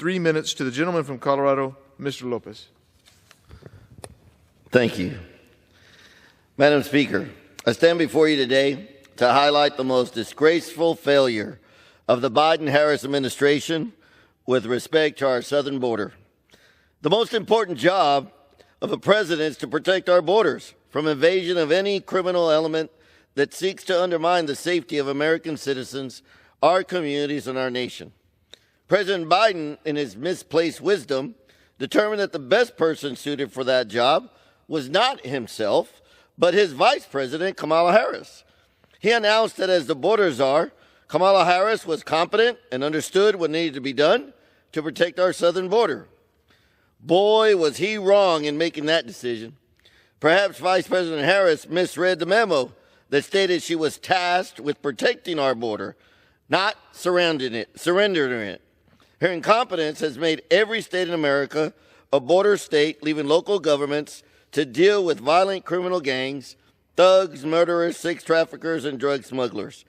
3 minutes to the gentleman from Colorado, Mr. Lopez. Thank you. Madam Speaker, I stand before you today to highlight the most disgraceful failure of the Biden-Harris administration with respect to our southern border. The most important job of a president is to protect our borders from invasion of any criminal element that seeks to undermine the safety of American citizens, our communities, and our nation. President Biden, in his misplaced wisdom, determined that the best person suited for that job was not himself, but his vice president, Kamala Harris. He announced that as the border czar, Kamala Harris was competent and understood what needed to be done to protect our southern border. Boy, was he wrong in making that decision. Perhaps Vice President Harris misread the memo that stated she was tasked with protecting our border, not surrendering it. Her incompetence has made every state in America a border state, leaving local governments to deal with violent criminal gangs, thugs, murderers, sex traffickers, and drug smugglers.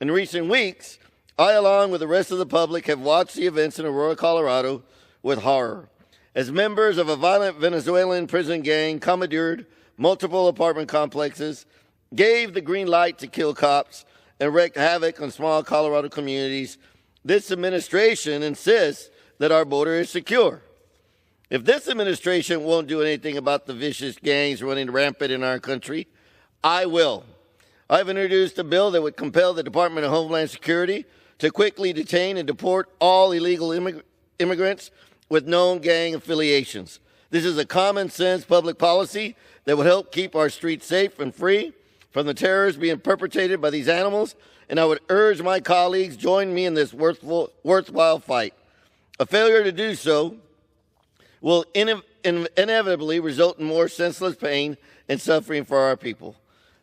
In recent weeks, I, along with the rest of the public, have watched the events in Aurora, Colorado with horror, as members of a violent Venezuelan prison gang commandeered multiple apartment complexes, gave the green light to kill cops, and wreaked havoc on small Colorado communities. This administration insists that our border is secure. If this administration won't do anything about the vicious gangs running rampant in our country, I will. I've introduced a bill that would compel the Department of Homeland Security to quickly detain and deport all illegal immigrants with known gang affiliations. This is a common sense public policy that would help keep our streets safe and free from the terrors being perpetrated by these animals, and I would urge my colleagues join me in this worthwhile fight. A failure to do so will inevitably result in more senseless pain and suffering for our people.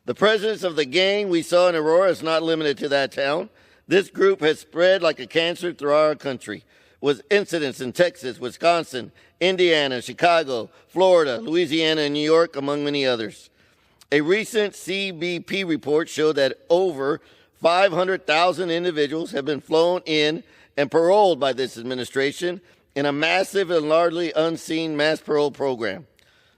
The presence of the gang we saw in Aurora is not limited to that town. This group has spread like a cancer throughout our country, with incidents in Texas, Wisconsin, Indiana, Chicago, Florida, Louisiana, and New York, among many others. A recent CBP report showed that over 500,000 individuals have been flown in and paroled by this administration in a massive and largely unseen mass parole program.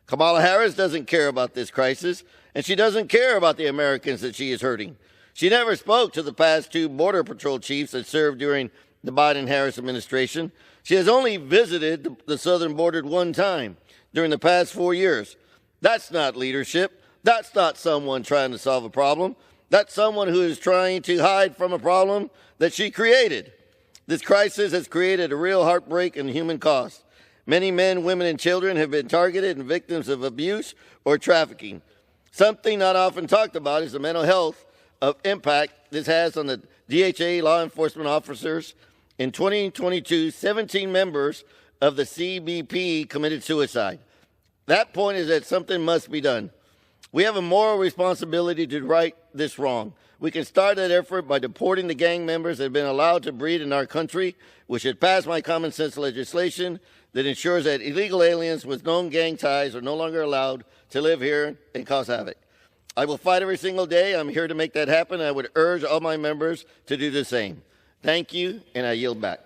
Kamala Harris doesn't care about this crisis, and she doesn't care about the Americans that she is hurting. She never spoke to the past 2 Border Patrol chiefs that served during the Biden-Harris administration. She has only visited the southern border 1 time during the past 4 years. That's not leadership. That's not someone trying to solve a problem. That's someone who is trying to hide from a problem that she created. This crisis has created a real heartbreak and human cost. Many men, women, and children have been targeted and victims of abuse or trafficking. Something not often talked about is the mental health impact this has on the DHA law enforcement officers. In 2022, 17 members of the CBP committed suicide. That point is that something must be done. We have a moral responsibility to right this wrong. We can start that effort by deporting the gang members that have been allowed to breed in our country. We should pass my common sense legislation that ensures that illegal aliens with known gang ties are no longer allowed to live here and cause havoc. I will fight every single day. I'm here to make that happen. I would urge all my members to do the same. Thank you, and I yield back.